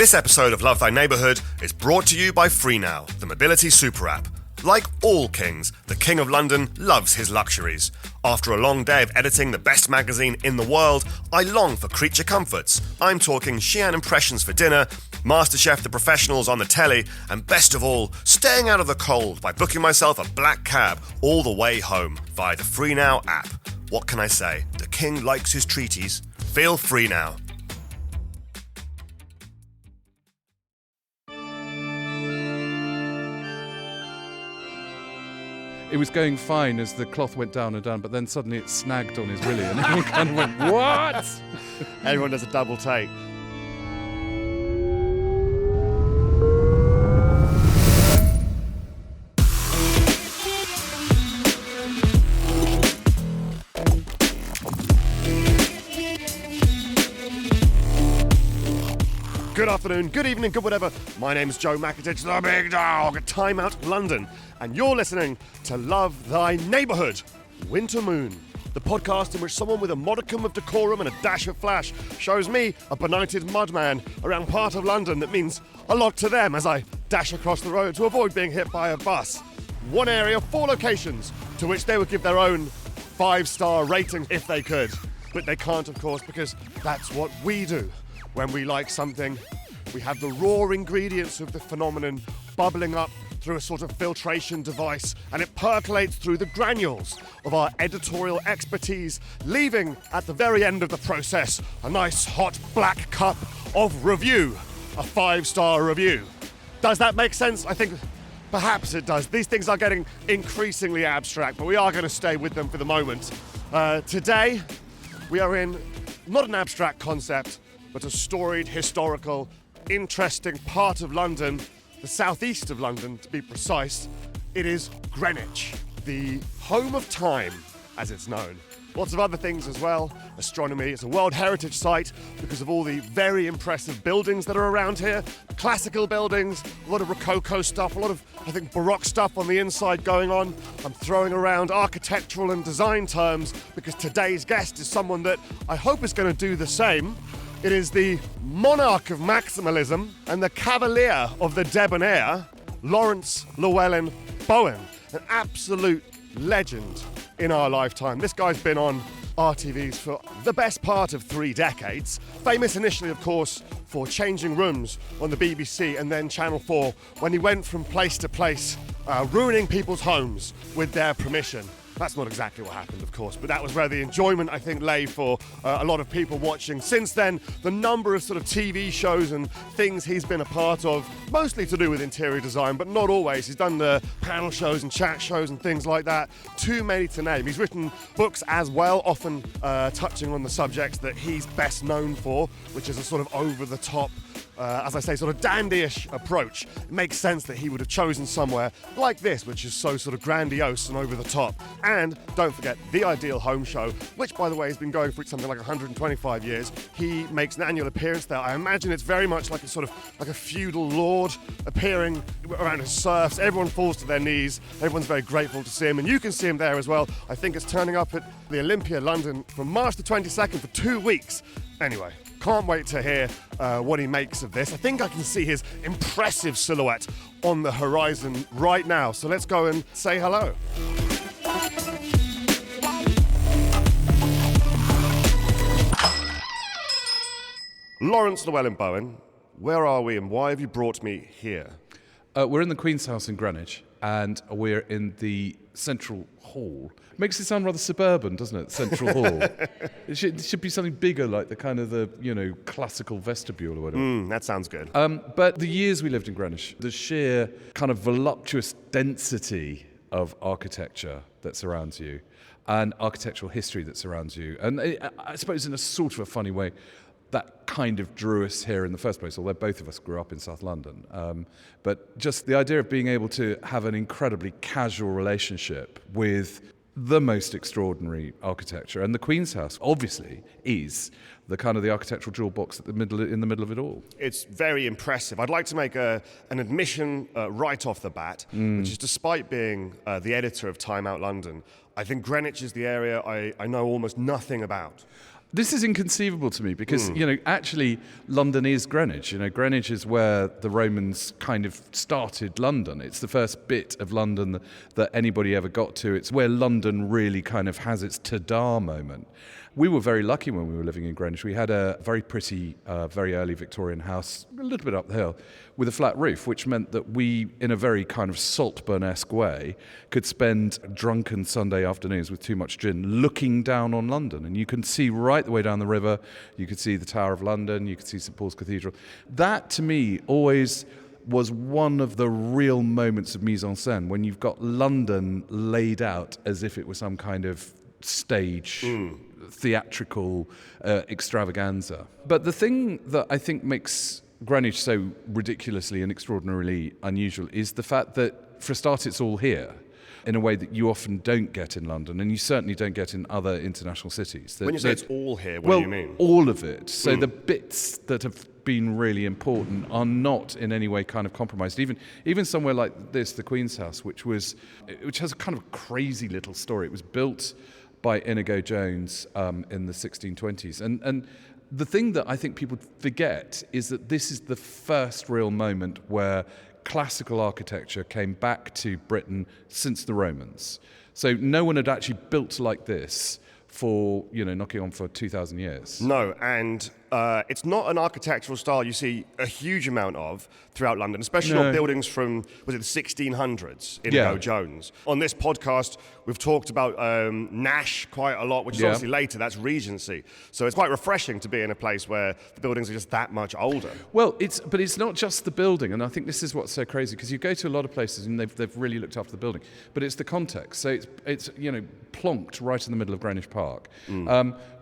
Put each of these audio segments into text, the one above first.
This episode of Love Thy Neighbourhood is brought to you by FreeNow, the mobility super app. Like all kings, the King of London loves his luxuries. After a long day of editing the best magazine in the world, I long for creature comforts. I'm talking Xi'an impressions for dinner, MasterChef The Professionals on the telly, and best of all, staying out of the cold by booking myself a black cab all the way home via the FreeNow app. What can I say? The king likes his treaties. Feel free now. It was going fine as the cloth went down and down, but then suddenly it snagged on his willy and everyone kind of went, what? Everyone does a double take. Good afternoon, good evening, good whatever. My name's Joe Macketich, the big dog at Time Out London, and you're listening to Love Thy Neighbourhood, Winter Moon, the podcast in which someone with a modicum of decorum and a dash of flash shows me, a benighted mudman, around part of London that means a lot to them as I dash across the road to avoid being hit by a bus. One area, 4 locations, to which they would give their own 5-star rating if they could. But they can't, of course, because that's what we do. When we like something, we have the raw ingredients of the phenomenon bubbling up through a sort of filtration device, and it percolates through the granules of our editorial expertise, leaving at the very end of the process a nice hot black cup of review, a 5-star review. Does that make sense? I think perhaps it does. These things are getting increasingly abstract, but we are going to stay with them for the moment. Today, we are in not an abstract concept, but a storied, historical, interesting part of London, the southeast of London to be precise. It is Greenwich, the home of time, as it's known. Lots of other things as well. Astronomy, it's a World Heritage Site because of all the very impressive buildings that are around here. Classical buildings, a lot of Rococo stuff, a lot of, I think, Baroque stuff on the inside going on. I'm throwing around architectural and design terms because today's guest is someone that I hope is going to do the same. It is the monarch of maximalism and the cavalier of the debonair, Laurence Llewelyn-Bowen, an absolute legend in our lifetime. This guy's been on RTVs for the best part of 3 decades. Famous initially, of course, for Changing Rooms on the BBC and then Channel 4, when he went from place to place, ruining people's homes with their permission. That's not exactly what happened, of course, but that was where the enjoyment, I think, lay for a lot of people watching. Since then, the number of sort of TV shows and things he's been a part of, mostly to do with interior design, but not always. He's done the panel shows and chat shows and things like that. Too many to name. He's written books as well, often touching on the subjects that he's best known for, which is a sort of over-the-top, as I say, sort of dandyish approach. It makes sense that he would have chosen somewhere like this, which is so sort of grandiose and over the top. And don't forget, The Ideal Home Show, which, by the way, has been going for something like 125 years. He makes an annual appearance there. I imagine it's very much like a sort of like a feudal lord appearing around his serfs. Everyone falls to their knees. Everyone's very grateful to see him, and you can see him there as well. I think it's turning up at the Olympia, London, from March the 22nd for 2 weeks. Anyway, can't wait to hear what he makes of this. I think I can see his impressive silhouette on the horizon right now. So let's go and say hello. Laurence Llewelyn-Bowen, where are we and why have you brought me here? We're in the Queen's House in Greenwich, and we're in the Central Hall. Makes it sound rather suburban, doesn't it? Central Hall. It should be something bigger, like the kind of the classical vestibule or whatever. That sounds good. But the years we lived in Greenwich, the sheer kind of voluptuous density of architecture that surrounds you, and architectural history that surrounds you, and I suppose in a sort of a funny way, that kind of drew us here in the first place, although both of us grew up in South London. But just the idea of being able to have an incredibly casual relationship with the most extraordinary architecture, and the Queen's House obviously is the kind of the architectural jewel box in the middle of it all. It's very impressive. I'd like to make an admission right off the bat, which is despite being the editor of Time Out London, I think Greenwich is the area I know almost nothing about. This is inconceivable to me because, actually London is Greenwich. Greenwich is where the Romans kind of started London. It's the first bit of London that anybody ever got to. It's where London really kind of has its ta-da moment. We were very lucky when we were living in Greenwich. We had a very pretty, very early Victorian house, a little bit up the hill, with a flat roof, which meant that we, in a very kind of Saltburn-esque way, could spend drunken Sunday afternoons with too much gin looking down on London. And you can see right the way down the river. You could see the Tower of London. You could see St Paul's Cathedral. That, to me, always was one of the real moments of mise en scène, when you've got London laid out as if it was some kind of stage theatrical extravaganza. But the thing that I think makes Greenwich so ridiculously and extraordinarily unusual is the fact that, for a start, it's all here in a way that you often don't get in London, and you certainly don't get in other international cities. When you say it's all here, what do you mean? All of it. So the bits that have been really important are not in any way kind of compromised. Even somewhere like this, the Queen's House, which has a kind of crazy little story. It was built by Inigo Jones in the 1620s. And the thing that I think people forget is that this is the first real moment where classical architecture came back to Britain since the Romans. So no one had actually built like this for, knocking on for 2,000 years. No, and it's not an architectural style you see a huge amount of throughout London, especially on buildings from, was it the 1600s, Inigo Jones. On this podcast, we've talked about Nash quite a lot, which is obviously later, that's Regency. So it's quite refreshing to be in a place where the buildings are just that much older. Well, but it's not just the building, and I think this is what's so crazy, because you go to a lot of places and they've really looked after the building, but it's the context. So it's plonked right in the middle of Greenwich Park.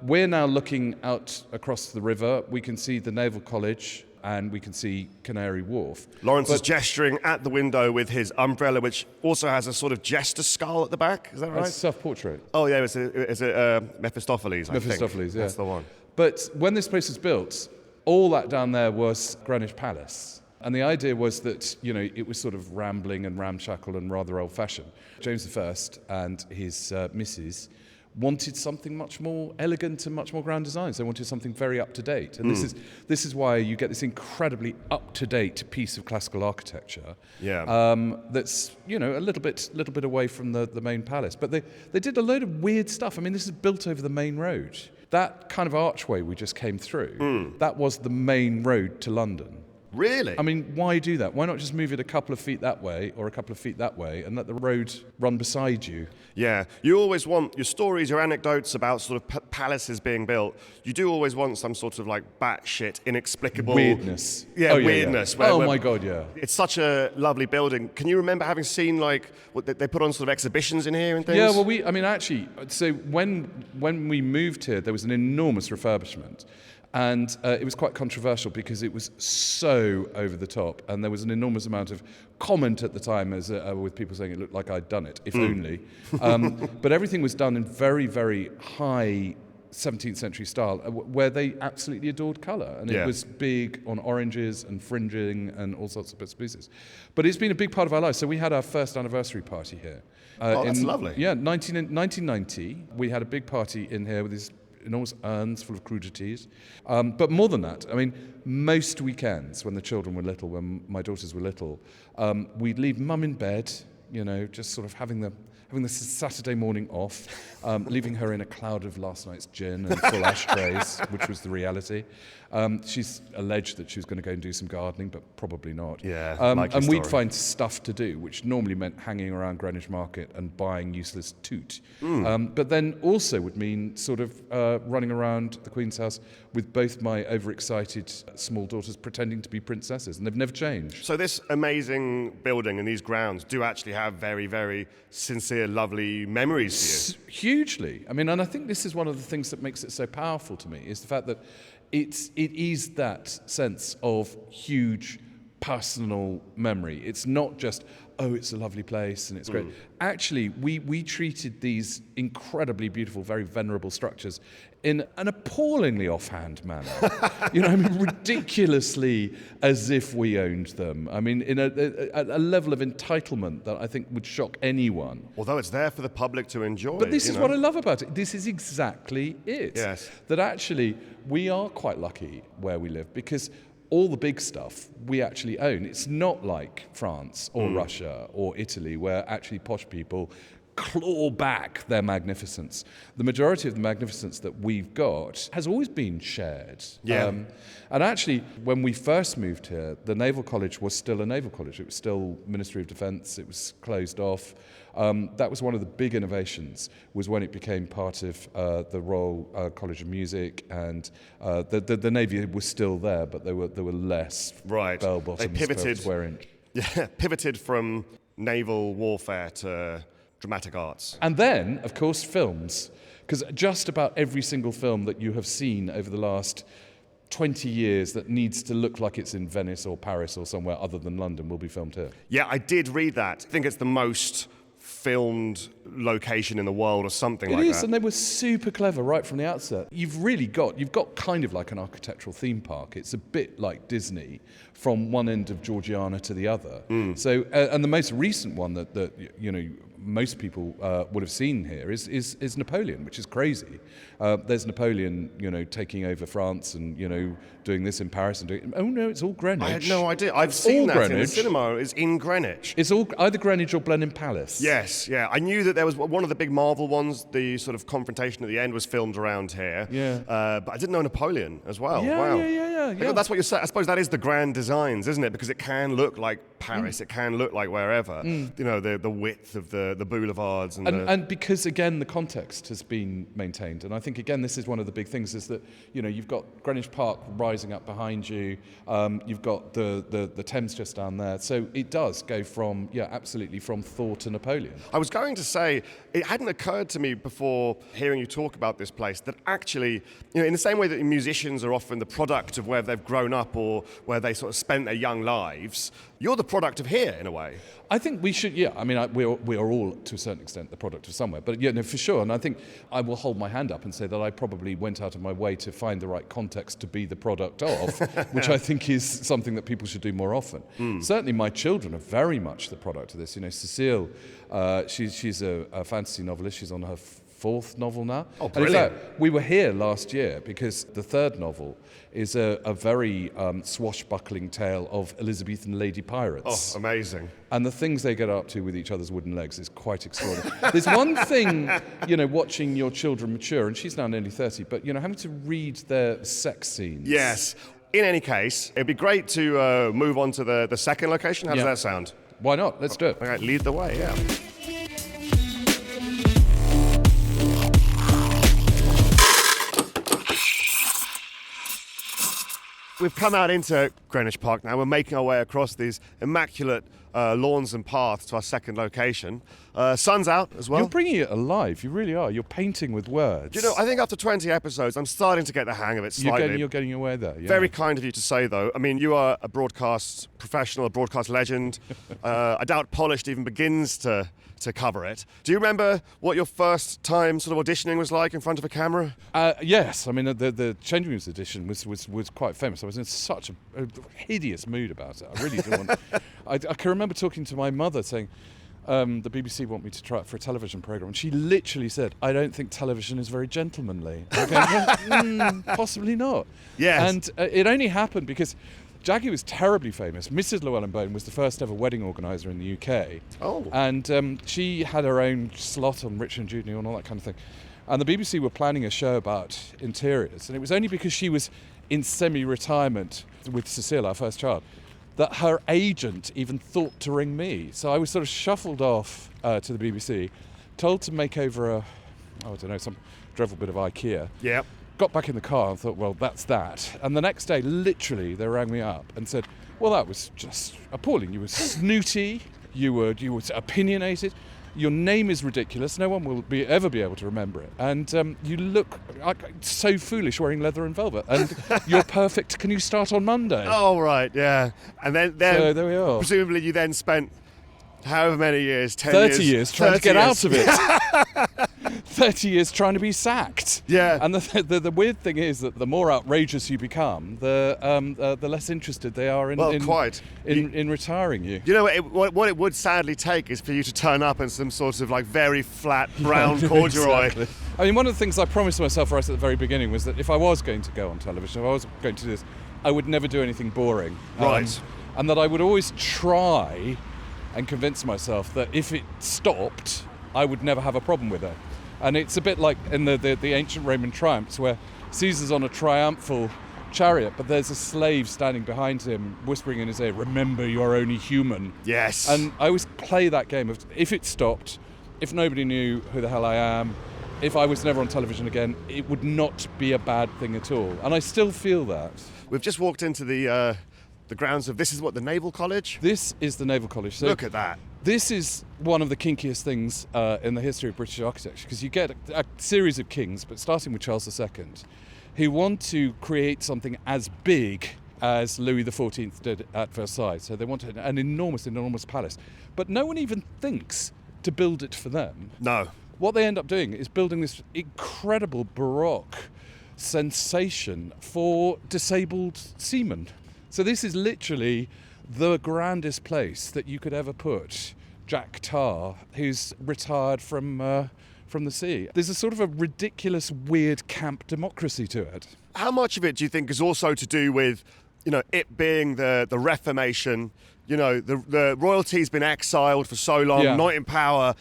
We're now looking out across the river. We can see the Naval College and we can see Canary Wharf. Laurence is gesturing at the window with his umbrella, which also has a sort of jester skull at the back. Is that right? It's a self-portrait. Oh, yeah, it's Mephistopheles, I think. Mephistopheles, yeah. That's the one. But when this place was built, all that down there was Greenwich Palace. And the idea was that, it was sort of rambling and ramshackle and rather old-fashioned. James I and his missus wanted something much more elegant and much more grand designs. They wanted something very up-to-date. And this is why you get this incredibly up-to-date piece of classical architecture that's, a little bit away from the main palace. But they did a load of weird stuff. I mean, this is built over the main road. That kind of archway we just came through, that was the main road to London. Really? I mean, why do that? Why not just move it a couple of feet that way or a couple of feet that way and let the road run beside you? Yeah. You always want your stories, your anecdotes about sort of palaces being built. You do always want some sort of like batshit, inexplicable... weirdness. Yeah, weirdness. Yeah. My God, yeah. It's such a lovely building. Can you remember having seen like, what they put on sort of exhibitions in here and things? Yeah, well, actually, so when we moved here, there was an enormous refurbishment. And it was quite controversial because it was so over the top, and there was an enormous amount of comment at the time with people saying it looked like I'd done it, if only. But everything was done in very, very high 17th century style, where they absolutely adored colour, and it was big on oranges and fringing and all sorts of bits and pieces. But it's been a big part of our lives. So we had our first anniversary party here. That's lovely. Yeah, 1990, we had a big party in here with these enormous urns full of crudities. But more than that, I mean, most weekends when the children were little, when my daughters were little, we'd leave mum in bed, just sort of having the Saturday morning off, leaving her in a cloud of last night's gin and full ashtrays, which was the reality. She's alleged that she was going to go and do some gardening, but probably not. Yeah, and we'd find stuff to do, which normally meant hanging around Greenwich Market and buying useless toot. But then also would mean sort of running around the Queen's House with both my overexcited small daughters pretending to be princesses, and they've never changed. So this amazing building and these grounds do actually have very, very sincere, lovely memories for you. Hugely. I mean, and I think this is one of the things that makes it so powerful to me, is the fact that it is that sense of huge, personal memory. It's not just, oh, it's a lovely place and it's great. Actually, we treated these incredibly beautiful, very venerable structures in an appallingly offhand manner. Ridiculously as if we owned them. I mean, in a level of entitlement that I think would shock anyone. Although it's there for the public to enjoy. But this is what I love about it. This is exactly it. Yes. That actually we are quite lucky where we live because all the big stuff we actually own. It's not like France or Russia or Italy where actually posh people claw back their magnificence. The majority of the magnificence that we've got has always been shared. Yeah. And actually, when we first moved here, the Naval College was still a Naval College. It was still Ministry of Defence. It was closed off. That was one of the big innovations, was when it became part of the Royal College of Music, and the Navy was still there, but there were less bell-bottoms They pivoted, per square inch. Yeah, pivoted from naval warfare to dramatic arts. And then, of course, films. Because just about every single film that you have seen over the last 20 years that needs to look like it's in Venice or Paris or somewhere other than London will be filmed here. Yeah, I did read that. I think it's the most filmed location in the world or something like that. It is, and they were super clever right from the outset. You've got kind of like an architectural theme park. It's a bit like Disney from one end of Georgiana to the other. So, and the most recent one that most people would have seen here is Napoleon, which is crazy. There's Napoleon, taking over France and, doing this in Paris and doing. Oh no, it's all Greenwich. I had no idea. I've seen that Greenwich. in the cinema. It's in Greenwich. It's all either Greenwich or Blenheim Palace. Yes, yeah. I knew that there was one of the big Marvel ones. The sort of confrontation at the end was filmed around here. Yeah. But I didn't know Napoleon as well. Yeah, wow. yeah. That's what you're saying. I suppose that is the grand designs, isn't it? Because it can look like Paris. It can look like wherever. The width of the boulevards and because again the context has been maintained, and I think again this is one of the big things is that you've got Greenwich Park rising up behind you, you've got the Thames just down there, so it does go from absolutely from Thor to Napoleon. I was going to say it hadn't occurred to me before hearing you talk about this place that actually in the same way that musicians are often the product of where they've grown up or where they sort of spent their young lives, you're the product of here in a way. I think we should, I mean, we are all, to a certain extent, the product of somewhere. But, for sure. And I think I will hold my hand up and say that I probably went out of my way to find the right context to be the product of, which I think is something that people should do more often. Certainly my children are very much the product of this. Cecile, she's a fantasy novelist. She's on her fourth novel now. Oh, brilliant. And in fact, we were here last year because the third novel is a very swashbuckling tale of Elizabethan lady pirates. Oh, amazing. And the things they get up to with each other's wooden legs is quite extraordinary. There's one thing, watching your children mature, and she's now nearly 30, but, having to read their sex scenes. Yes. In any case, it'd be great to move on to the second location. How does that sound? Why not? Let's do it. All right, lead the way, yeah. We've come out into Greenwich Park now. We're making our way across these immaculate lawns and paths to our second location. Sun's out as well. You're bringing it alive. You really are. You're painting with words. I think after 20 episodes, I'm starting to get the hang of it slightly. You're getting your way there. Yeah. Very kind of you to say, though. I mean, you are a broadcast professional, a broadcast legend. I doubt Polished even begins to cover it. Do you remember what your first time sort of auditioning was like in front of a camera? Yes. I mean, the Changing Rooms audition was quite famous. I was in such a hideous mood about it. I really didn't want... I can remember talking to my mother saying, the BBC want me to try it for a television programme. And she literally said, I don't think television is very gentlemanly. Possibly not. Yes. And it only happened because Jackie was terribly famous. Mrs. Llewelyn-Bowen was the first ever wedding organiser in the UK. Oh. And she had her own slot on Richard and Judy and all that kind of thing. And the BBC were planning a show about interiors. And it was only because she was in semi-retirement with Cecile, our first child, that her agent even thought to ring me. So I was sort of shuffled off to the BBC, told to make over some dreadful bit of IKEA. Yeah. Got back in the car and thought, well, that's that. And the next day, literally, they rang me up and said, well, that was just appalling. You were snooty, you were opinionated. Your name is ridiculous. No one will ever be able to remember it. And you look so foolish wearing leather and velvet. And you're perfect. Can you start on Monday? Oh, right, yeah. And then So there we are. presumably you then spent however many years, 10 30 years trying to get out of it. 30 years trying to be sacked. Yeah. And the weird thing is that the more outrageous you become, the less interested they are in retiring you. You know, what it would sadly take is for you to turn up in some sort of like very flat brown corduroy. Exactly. I mean, one of the things I promised myself right at the very beginning was that if I was going to go on television, if I was going to do this, I would never do anything boring. Right. And that I would always try and convince myself that if it stopped, I would never have a problem with it. And it's a bit like in the ancient Roman triumphs where Caesar's on a triumphal chariot, but there's a slave standing behind him whispering in his ear, "Remember, you're only human." Yes. And I always play that game of if it stopped, if nobody knew who the hell I am, if I was never on television again, it would not be a bad thing at all. And I still feel that. We've just walked into the grounds of, this is what, the Naval College? This is the Naval College. So Look at that. this is one of the kinkiest things in the history of British architecture, because you get a series of kings, but starting with Charles II, who want to create something as big as Louis XIV did at Versailles. So they want an enormous, enormous palace. But no one even thinks to build it for them. No. What they end up doing is building this incredible Baroque sensation for disabled seamen. So this is literally the grandest place that you could ever put Jack Tar, who's retired from the sea. There's a sort of a ridiculous, weird camp democracy to it. How much of it do you think is also to do with, you know, it being the Reformation? You know, the royalty's been exiled for so long, Yeah. not in power.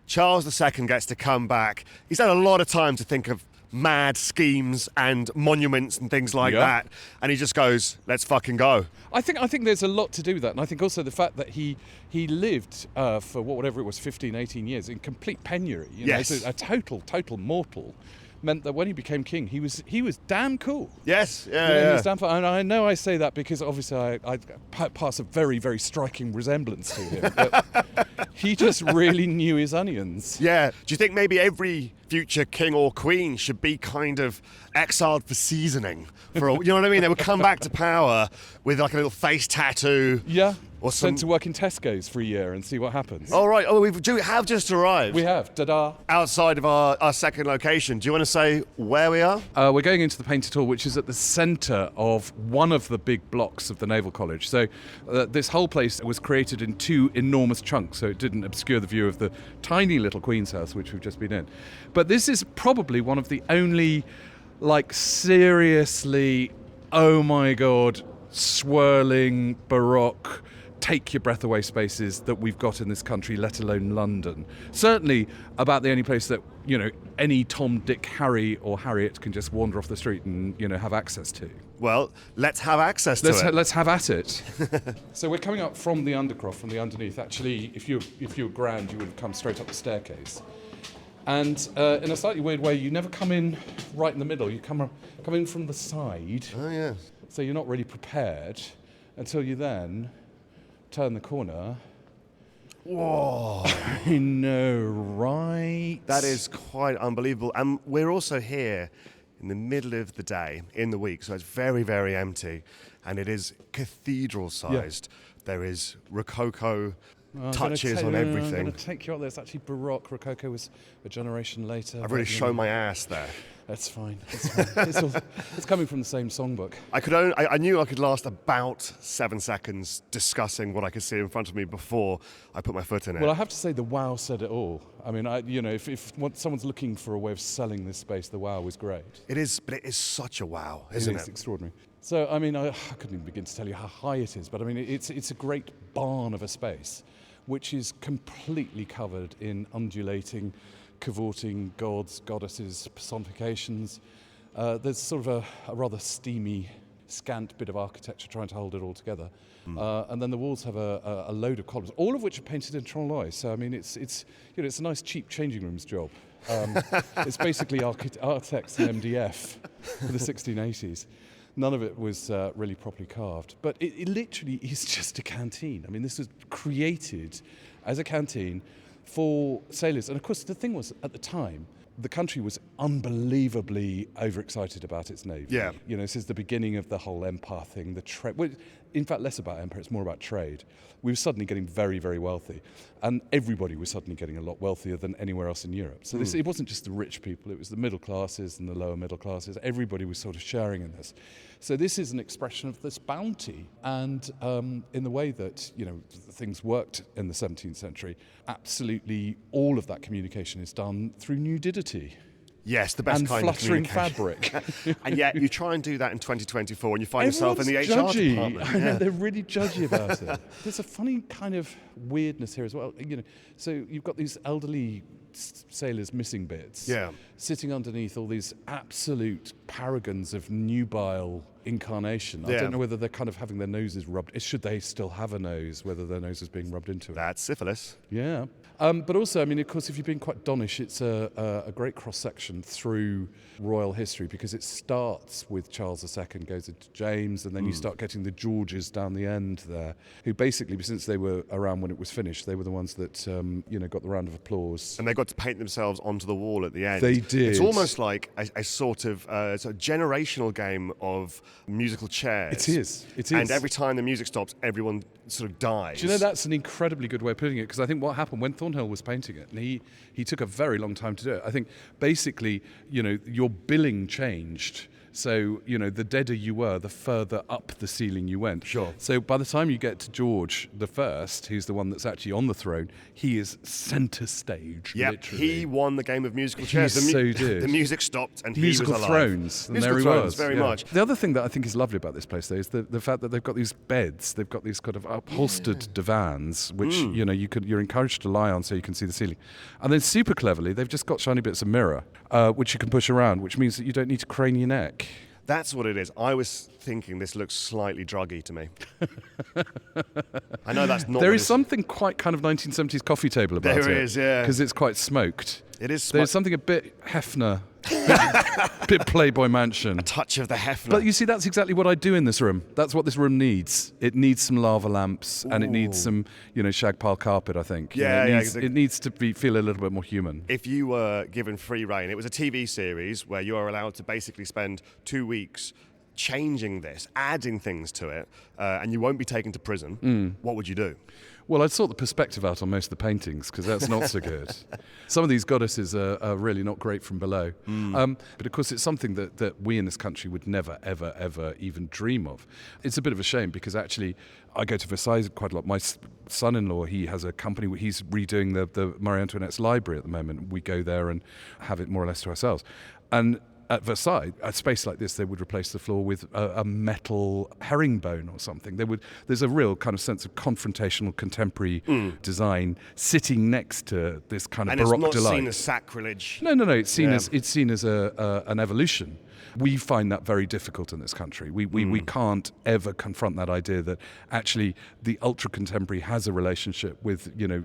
Charles II gets to come back. He's had a lot of time to think of mad schemes and monuments and things like Yeah. that, and he just goes, let's fucking go. I think there's a lot to do with that, and I think also the fact that he lived for whatever it was, 15, 18 years in complete penury. You know, Yes. so a total mortal, meant that when he became king, he was damn cool. Yes, You know, yeah. he was damn fun. And I know I say that because obviously I pass a very, very striking resemblance to him. But he just really knew his onions. Yeah. Do you think maybe every future king or queen should be kind of exiled for seasoning? You know what I mean? They would come back to power with like a little face tattoo. Yeah. Or Sent to work in Tesco's for a year and see what happens. All right. Oh, we have just arrived. We have. Ta-da. Outside of our second location. Do you want to say where we are? We're going into the Painted Hall, which is at the centre of one of the big blocks of the Naval College. So this whole place was created in two enormous chunks, so it didn't obscure the view of the tiny little Queen's House, which we've just been in. But this is probably one of the only, like, seriously, oh my God, swirling, Baroque, take your breath away spaces that we've got in this country, let alone London. Certainly about the only place that, you know, any Tom, Dick, Harry or Harriet can just wander off the street and, you know, have access to. Well, let's have access to it. Let's have at it. So we're coming up from the undercroft, from the underneath. Actually, if you were grand, you would have come straight up the staircase. And in a slightly weird way, you never come in right in the middle. You come in from the side. Oh, yeah. So you're not really prepared until you then turn the corner. Whoa. I know, right? That is quite unbelievable. And we're also here in the middle of the day, in the week, so it's very, very empty. And it is cathedral-sized. Yeah. There is Rococo touches on everything. I'm going to take you up there. It's actually Baroque. Rococo was a generation later. I've really shown my ass there. That's fine. It's coming from the same songbook. I knew I could last about 7 seconds discussing what I could see in front of me before I put my foot in it. Well, I have to say the wow said it all. I mean, if someone's looking for a way of selling this space, the wow was great. It is, but it is such a wow, isn't it? It is extraordinary. So, I mean, I couldn't even begin to tell you how high it is, but I mean, it's a great barn of a space, which is completely covered in undulating, cavorting gods, goddesses, personifications. There's sort of a rather steamy, scant bit of architecture trying to hold it all together. And then the walls have a load of columns, all of which are painted in Tremoloy. So, I mean, it's a nice, cheap changing rooms job. It's basically Artex and MDF for the 1680s. None of it was really properly carved. But it literally is just a canteen. I mean, this was created as a canteen for sailors. And of course, the thing was, at the time, the country was unbelievably overexcited about its navy. Yeah. You know, this is the beginning of the whole empire thing, the trade. Well, in fact, less about empire, it's more about trade. We were suddenly getting very, very wealthy. And everybody was suddenly getting a lot wealthier than anywhere else in Europe. So it wasn't just the rich people, it was the middle classes and the lower middle classes. Everybody was sort of sharing in this. So this is an expression of this bounty. And in the way that, you know, things worked in the 17th century, absolutely all of that communication is done through nudity. Yes, the best and kind of fluttering communication. fabric. And yet you try and do that in 2024 and you find yourself in the Everyone's HR judgy. department. I know, they're really judgy about it. There's a funny kind of weirdness here as well. You know, so you've got these elderly sailors missing bits, sitting underneath all these absolute paragons of nubile incarnation. I don't know whether they're kind of having their noses rubbed. Should they still have a nose, whether their nose is being rubbed into it? That's syphilis. Yeah. But also, I mean, of course, if you're being quite donnish, it's a great cross-section through royal history, because it starts with Charles II, goes into James, and then you start getting the Georges down the end there, who basically, since they were around when it was finished, they were the ones that, you know, got the round of applause. And they got to paint themselves onto the wall at the end. They did. It's almost like a sort of generational game of musical chairs. It is. And every time the music stops, everyone sort of dies. Do you know, that's an incredibly good way of putting it, because I think what happened when Thornhill was painting it, and he took a very long time to do it. I think basically, you know, your billing changed. So, you know, the deader you were, the further up the ceiling you went. Sure. So by the time you get to George I, who's the one that's actually on the throne, he is centre stage, literally. He won the game of musical chairs. So did. The music stopped and musical he was alive. Thrones, and musical there he thrones, was. very much. The other thing that I think is lovely about this place, though, is the fact that they've got these beds, they've got these kind of upholstered divans, which, you know, you're encouraged to lie on so you can see the ceiling. And then super cleverly, they've just got shiny bits of mirror, which you can push around, which means that you don't need to crane your neck. That's what it is. I was thinking this looks slightly druggy to me. I know that's not. There is something quite kind of 1970s coffee table about it. There is, yeah. Because it's quite smoked. It is. There's something a bit Hefner, bit Playboy Mansion. A touch of the Hefner. But you see, that's exactly what I do in this room. That's what this room needs. It needs some lava lamps, and it needs some, you know, shag pile carpet, I think. It needs to feel a little bit more human. If you were given free reign, it was a TV series where you are allowed to basically spend 2 weeks changing this, adding things to it, and you won't be taken to prison, what would you do? Well, I'd sort the perspective out on most of the paintings, because that's not so good. Some of these goddesses are really not great from below. But of course, it's something that we in this country would never, ever, ever even dream of. It's a bit of a shame, because actually I go to Versailles quite a lot. My son-in-law, he has a company where he's redoing the Marie Antoinette's library at the moment. We go there and have it more or less to ourselves. And at Versailles, a space like this, they would replace the floor with a metal herringbone or something. There's a real kind of sense of confrontational contemporary design sitting next to this kind of Baroque delight. And it's not seen as sacrilege. No. It's seen as an evolution. We find that very difficult in this country. We can't ever confront that idea that actually the ultra-contemporary has a relationship with, you know,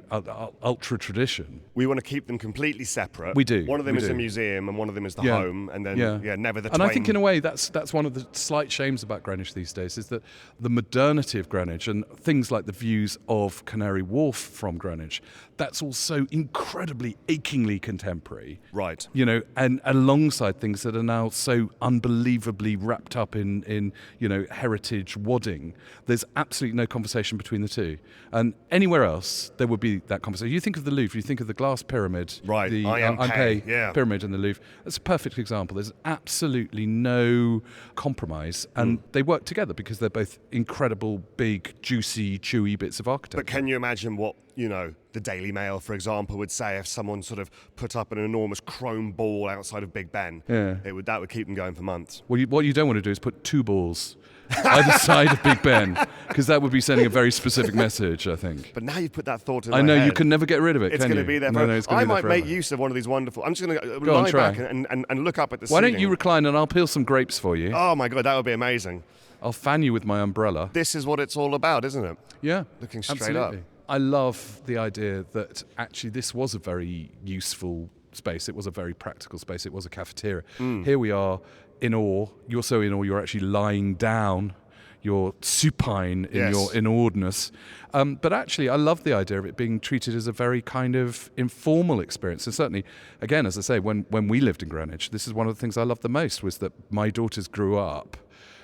ultra-tradition. We want to keep them completely separate. We do. One of them is the museum and one of them is the home, and then, never the twain. And I think in a way that's one of the slight shames about Greenwich these days, is that the modernity of Greenwich and things like the views of Canary Wharf from Greenwich, that's all so incredibly, achingly contemporary. Right. You know, and alongside things that are now so unbelievably wrapped up in you know, heritage wadding, there's absolutely no conversation between the two. And anywhere else, there would be that conversation. You think of the Louvre, you think of the glass pyramid, right? The Ampey pyramid in the Louvre. That's a perfect example. There's absolutely no compromise, and they work together because they're both incredible, big, juicy, chewy bits of architecture. But can you imagine what, you know, the Daily Mail, for example, would say if someone sort of put up an enormous chrome ball outside of Big Ben? Yeah. That would keep them going for months. Well, what you don't want to do is put 2 balls either side of Big Ben, because that would be sending a very specific message, I think. But now you've put that thought in I know, my head. you can never get rid of it, It's going to be there forever. I might make use of one of these wonderful... I'm just going to lie back and look up at the ceiling. Why don't you recline and I'll peel some grapes for you? Oh my God, that would be amazing. I'll fan you with my umbrella. This is what it's all about, isn't it? Yeah, looking straight absolutely. up. I love the idea that actually this was a very useful space. It was a very practical space. It was a cafeteria. Here we are in awe. You're so in awe, you're actually lying down. you're supine in Yes. your inordness. But actually, I love the idea of it being treated as a very kind of informal experience. And certainly, again, as I say, when we lived in Greenwich, this is one of the things I loved the most, was that my daughters grew up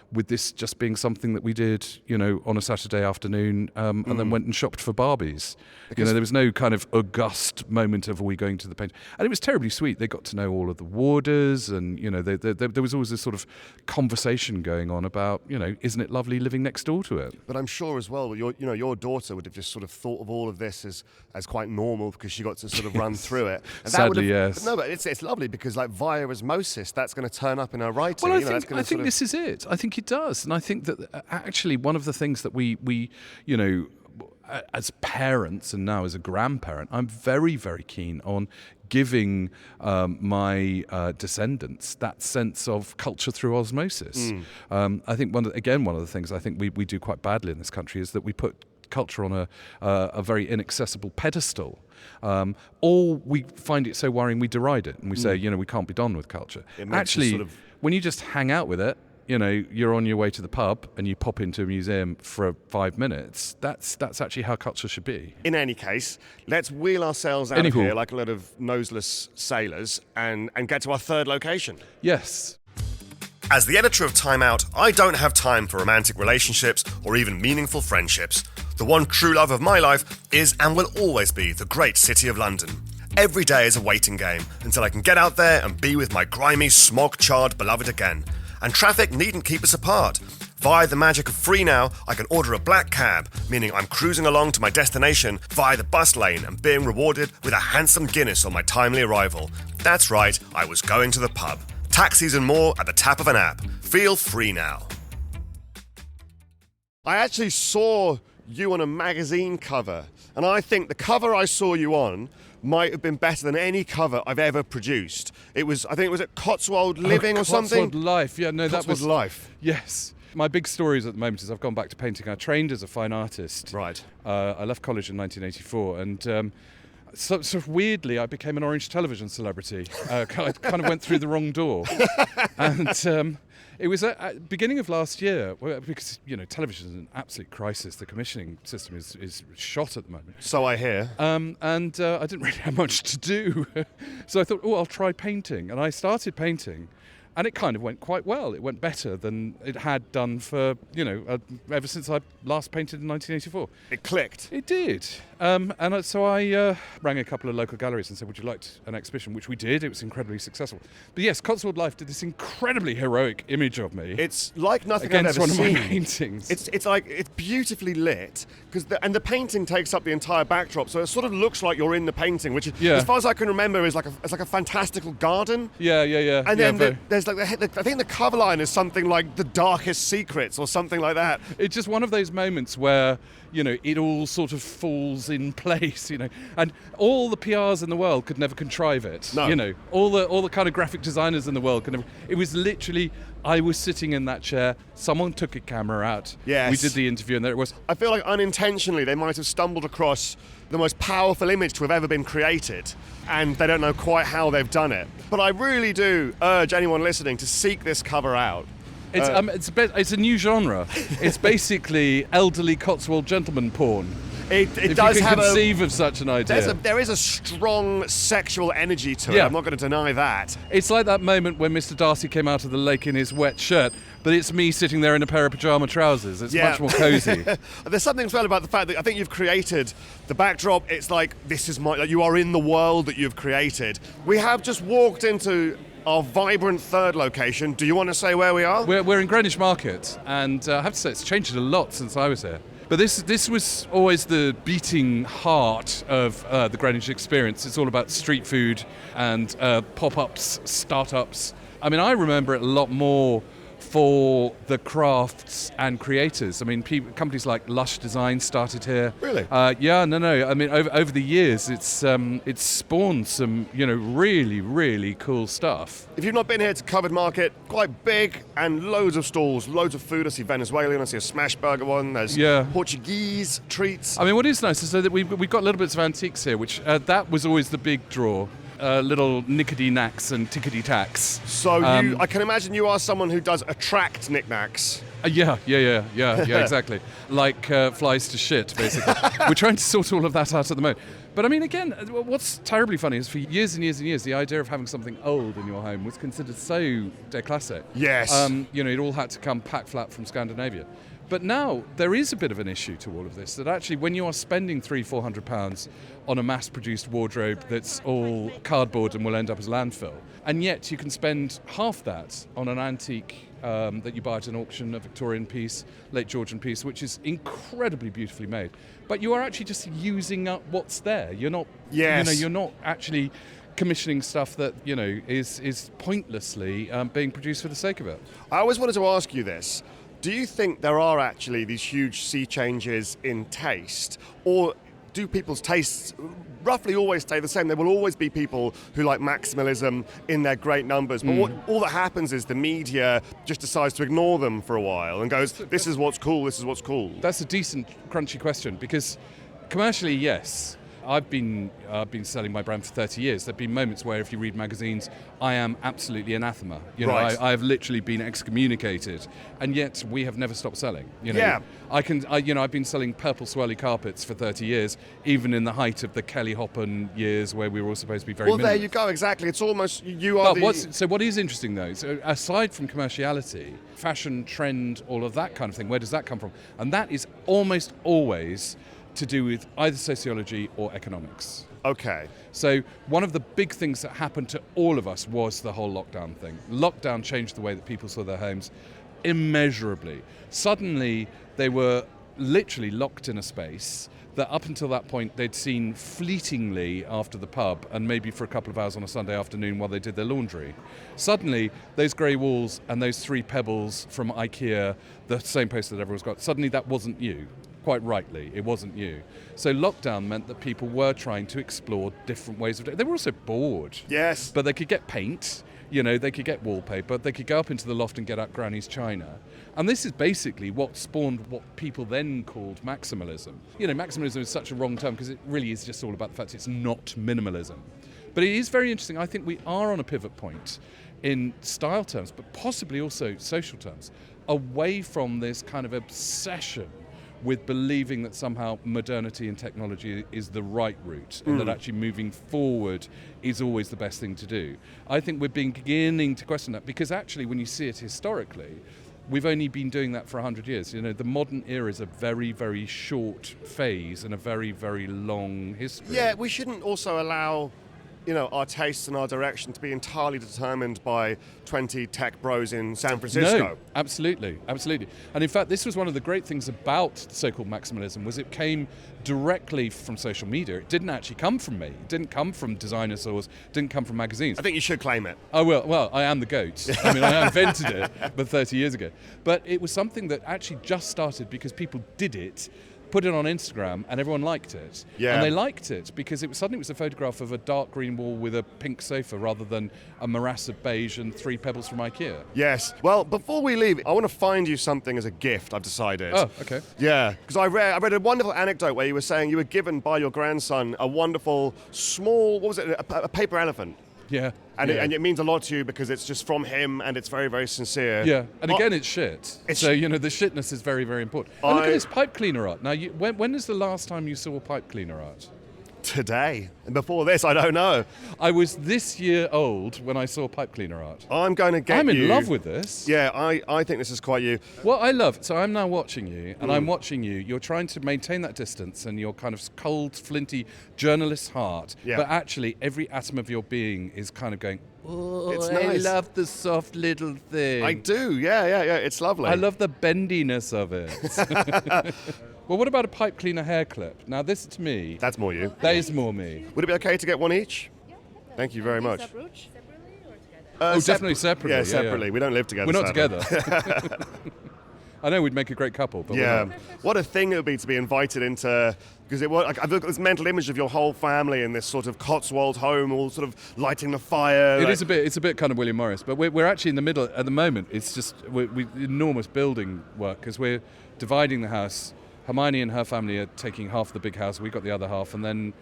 with this just being something that we did, on a Saturday afternoon, and then went and shopped for Barbies. There was no kind of august moment of, are we going to the paint? And it was terribly sweet. They got to know all of the warders, and, there was always this sort of conversation going on about, isn't it lovely living next door to it? But I'm sure as well, your daughter would have just sort of thought of all of this as quite normal because she got to sort of run through it. And Sadly, yes. But no, but it's lovely because like via osmosis, that's going to turn up in her writing. Well, I think this is it. I think it does. And I think that actually one of the things that we as parents and now as a grandparent, I'm very, very keen on giving my descendants that sense of culture through osmosis. I think one of the things I think we do quite badly in this country is that we put culture on a very inaccessible pedestal. Or we find it so worrying we deride it and we say, we can't be done with culture. Actually, when you just hang out with it, you're on your way to the pub and you pop into a museum for 5 minutes. That's actually how culture should be. In any case, let's wheel ourselves out of here like a lot of noseless sailors and get to our third location. Yes. As the editor of Time Out, I don't have time for romantic relationships or even meaningful friendships. The one true love of my life is and will always be the great city of London. Every day is a waiting game until I can get out there and be with my grimy, smog-charred beloved again. And traffic needn't keep us apart. Via the magic of Free Now, I can order a black cab, meaning I'm cruising along to my destination via the bus lane and being rewarded with a handsome Guinness on my timely arrival. That's right, I was going to the pub. Taxis and more at the tap of an app. Feel free now. I actually saw you on a magazine cover, and I think the cover I saw you on might have been better than any cover I've ever produced. I think it was at Cotswold Living or something. Cotswold Life, yeah, no, Cotswold Life. Yes. My big stories at the moment is I've gone back to painting. I trained as a fine artist. Right. I left college in 1984, and sort of weirdly, I became an Orange television celebrity. I kind of went through the wrong door, and it was at the beginning of last year, because television is an absolute crisis. The commissioning system is shot at the moment. So I hear. And I didn't really have much to do, so I thought, I'll try painting, and I started painting. And it kind of went quite well. It went better than it had done for, ever since I last painted in 1984. It clicked. It did. So I rang a couple of local galleries and said, would you like an exhibition? Which we did. It was incredibly successful. But yes, Cotswold Life did this incredibly heroic image of me. It's like nothing against I've ever one seen. of my paintings. It's beautifully lit, and the painting takes up the entire backdrop, so it sort of looks like you're in the painting, which, as far as I can remember, is like a fantastical garden. Yeah. And then there's like I think the cover line is something like "The Darkest Secrets" or something like that. It's just one of those moments where it all sort of falls in place, and all the PRs in the world could never contrive it. No. All the kind of graphic designers in the world could never. It was literally, I was sitting in that chair, someone took a camera out, yes. We did the interview, and there it was. I feel like unintentionally they might have stumbled across the most powerful image to have ever been created, and they don't know quite how they've done it. But I really do urge anyone listening to seek this cover out. It's a new genre. It's basically elderly Cotswold gentleman porn. It does you can have conceive of such an idea. There is a strong sexual energy to it. Yeah. I'm not going to deny that. It's like that moment when Mr. Darcy came out of the lake in his wet shirt, but it's me sitting there in a pair of pyjama trousers. It's much more cosy. There's something as well about the fact that I think you've created the backdrop. It's like you are in the world that you've created. We have just walked into our vibrant third location. Do you want to say where we are? We're in Greenwich Market, and I have to say it's changed a lot since I was here. But this was always the beating heart of the Greenwich experience. It's all about street food and pop-ups, startups. I mean, I remember it a lot more for the crafts and creators. I mean, companies like Lush Design started here. Really? Yeah, no. I mean, over the years, it's spawned some, really, really cool stuff. If you've not been here, it's a covered market, quite big, and loads of stalls, loads of food. I see Venezuelan, I see a smash burger one. There's Portuguese treats. I mean, what is nice is that we've got little bits of antiques here, which that was always the big draw. Little knickety-knacks and tickety-tacks. So I can imagine you are someone who does attract knickknacks. Yeah, exactly. Like flies to shit, basically. We're trying to sort all of that out at the moment. But I mean, again, what's terribly funny is for years and years and years, the idea of having something old in your home was considered so déclassé. Yes. It all had to come pack flat from Scandinavia. But now there is a bit of an issue to all of this, that actually when you are spending £300-400 on a mass-produced wardrobe that's all cardboard and will end up as landfill, and yet you can spend half that on an antique that you buy at an auction, a Victorian piece, late Georgian piece, which is incredibly beautifully made. But you are actually just using up what's there. You're not, you're not actually commissioning stuff that, is pointlessly being produced for the sake of it. I always wanted to ask you this. Do you think there are actually these huge sea changes in taste, or do people's tastes roughly always stay the same? There will always be people who like maximalism in their great numbers, but all that happens is the media just decides to ignore them for a while and goes, this is what's cool, this is what's cool. That's a decent, crunchy question, because commercially, yes. I've been selling my brand for 30 years. There have been moments where, if you read magazines, I am absolutely anathema. Right. I have literally been excommunicated, and yet we have never stopped selling. Yeah. I've been selling purple swirly carpets for 30 years, even in the height of the Kelly Hoppen years, where we were all supposed to be very. Well, there you go. Exactly. It's almost you are. So what is interesting though? So aside from commerciality, fashion, trend, all of that kind of thing, where does that come from? And that is almost always to do with either sociology or economics. Okay. So one of the big things that happened to all of us was the whole lockdown thing. Lockdown changed the way that people saw their homes immeasurably. Suddenly they were literally locked in a space that up until that point they'd seen fleetingly after the pub and maybe for a couple of hours on a Sunday afternoon while they did their laundry. Suddenly those grey walls and those 3 pebbles from IKEA, the same poster that everyone's got, suddenly that wasn't you. Quite rightly, it wasn't you. So lockdown meant that people were trying to explore different ways of doing it. They were also bored. Yes. But they could get paint, they could get wallpaper, they could go up into the loft and get out Granny's china. And this is basically what spawned what people then called maximalism. Maximalism is such a wrong term because it really is just all about the fact it's not minimalism. But it is very interesting. I think we are on a pivot point in style terms, but possibly also social terms, away from this kind of obsession with believing that somehow modernity and technology is the right route and that actually moving forward is always the best thing to do. I think we're beginning to question that, because actually when you see it historically, we've only been doing that for 100 years. The modern era is a very, very short phase and a very, very long history. Yeah, we shouldn't also allow our tastes and our direction to be entirely determined by 20 tech bros in San Francisco. No, absolutely. And in fact, this was one of the great things about so-called maximalism, was it came directly from social media. It didn't actually come from me. It didn't come from designer stores. It didn't come from magazines. I think you should claim it. Oh, well, I am the goat. I invented it, but 30 years ago. But it was something that actually just started because people did it, put it on Instagram, and everyone liked it. Yeah. And they liked it because it was a photograph of a dark green wall with a pink sofa rather than a morass of beige and 3 pebbles from IKEA. Yes. Well, before we leave, I want to find you something as a gift, I've decided. Oh, okay. Yeah, because I read a wonderful anecdote where you were saying you were given by your grandson a wonderful, small, what was it, a paper elephant. Yeah. And it means a lot to you because it's just from him and it's very, very sincere. Yeah, and again, it's shit. The shitness is very, very important. And look at this pipe cleaner art. Now, when is the last time you saw pipe cleaner art? Today. And before this, I don't know. I was this year old when I saw pipe cleaner art. I'm going to get I'm in love with this. Yeah, I think this is quite you. What I love, so I'm now watching you, and I'm watching you. You're trying to maintain that distance and your kind of cold, flinty journalist's heart. Yeah. But actually, every atom of your being is kind of going, oh, It's I nice. love the soft little thing. I do, yeah. It's lovely. I love the bendiness of it. Well, what about a pipe cleaner hair clip? Now, this to me, That's more you. that is more me. Would it be okay to get one each? Yeah. Thank you very much. Separately or together? Definitely separately. Yeah, separately. We don't live together. We're not sadly. together. I know we'd make a great couple, but Yeah. we're not. What a thing it would be to be invited into, because I've got this mental image of your whole family in this sort of Cotswold home, all sort of lighting the fire. It's a bit kind of William Morris, but we're actually in the middle at the moment. It's just we enormous building work because we're dividing the house. Hermione and her family are taking half the big house. We got the other half, and then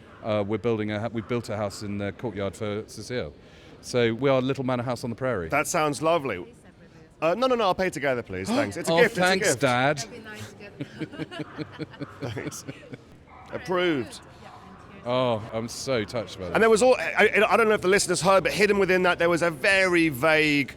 we've built a house in the courtyard for Cecile. So we are Little Manor House on the Prairie. That sounds lovely. No, I'll pay together, please. Thanks. It's a Oh, gift. thanks, It's a gift. Dad. It'd be nice to get Thanks. Approved. Oh, I'm so touched by that. And there was I don't know if the listeners heard, but hidden within that there was a very vague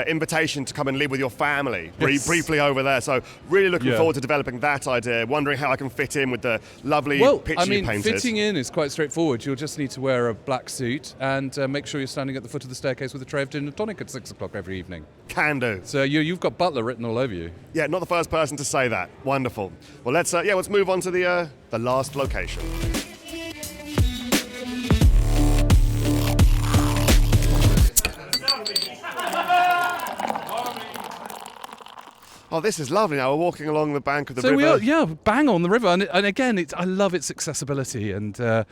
invitation to come and live with your family briefly over there. So really looking Yeah. forward to developing that idea, wondering how I can fit in with the lovely picture you painted. fitting in is quite straightforward. You'll just need to wear a black suit and make sure you're standing at the foot of the staircase with a tray of gin and tonic at 6 o'clock every evening. Can do. So you've got Butler written all over you. Yeah, not the first person to say that. Wonderful. Well, let's move on to the last location. Oh, this is lovely. Now we're walking along the bank of the river. So we are, bang on the river, and again, I love its accessibility and the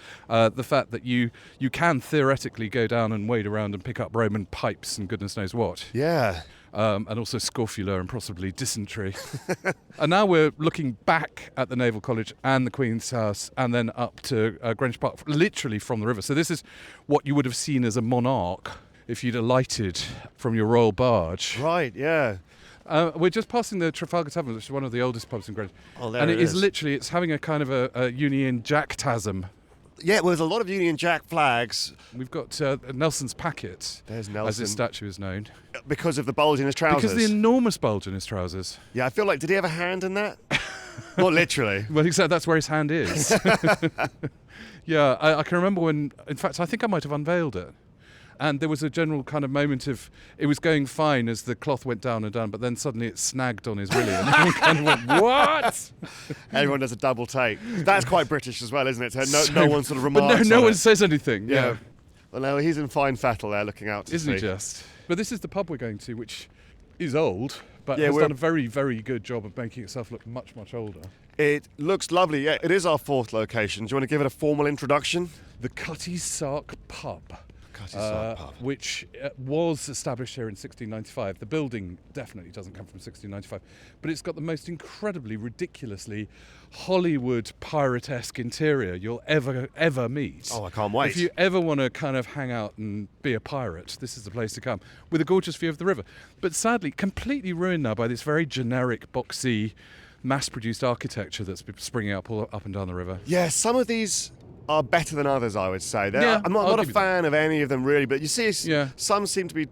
fact that you can theoretically go down and wade around and pick up Roman pipes and goodness knows what. Yeah. And also scrofula and possibly dysentery. And now we're looking back at the Naval College and the Queen's House and then up to Greenwich Park, literally from the river. So this is what you would have seen as a monarch if you'd alighted from your royal barge. Right, yeah. We're just passing the Trafalgar Tavern, which is one of the oldest pubs in Greenwich. Oh, there and it it is is. literally, it's having a kind of a Union Jack-tasm. Yeah, well, there's a lot of Union Jack flags We've got Nelson's Packet, There's as Nelson. his statue is known. because of the bulge in his trousers. Because of the enormous bulge in his trousers. Yeah, I feel like, did he have a hand in that? Not literally. Well, except that's where his hand is. Yeah, I can remember when, in fact, I think I might have unveiled it. And there was a general kind of moment of, it was going fine as the cloth went down and down, but then suddenly it snagged on his willy. And everyone kind of went, what? Everyone does a double take. That's quite British as well, isn't it? No one sort of remarks But no on one it. says anything. Yeah. Well, no, he's in fine fettle there looking out to Isn't sea. he just? But this is the pub we're going to, which is old, but Yeah, has we're- done a very, very good job of making itself look much, much older. It looks lovely. Yeah, it is our fourth location. Do you want to give it a formal introduction? The Cutty Sark Pub. Cutty Sark Pub. Which was established here in 1695. The building definitely doesn't come from 1695, but it's got the most incredibly, ridiculously Hollywood pirate-esque interior you'll ever meet. Oh, I can't wait. If you ever want to kind of hang out and be a pirate, this is the place to come, with a gorgeous view of the river. But sadly, completely ruined now by this very generic, boxy, mass-produced architecture that's springing up all up and down the river. Yeah, some of these are better than others, I would say. Yeah, I'm not I'll a give you fan of any of them really, but you see, Yeah. some seem to be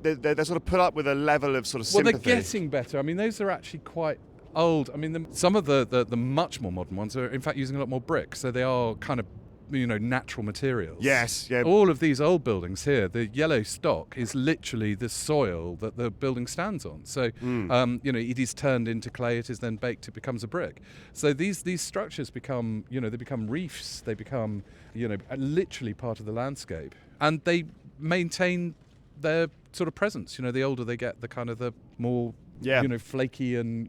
they're sort of put up with a level of sort of Well, sympathy. they're getting better. I mean, those are actually quite old. I mean, some of the much more modern ones are, in fact, using a lot more brick, so they are kind of, natural materials. Yes, yeah. All of these old buildings here, the yellow stock is literally the soil that the building stands on. So, it is turned into clay. It is then baked. It becomes a brick. So these structures become, they become reefs. They become, literally part of the landscape, and they maintain their sort of presence. The older they get, the kind of the more flaky and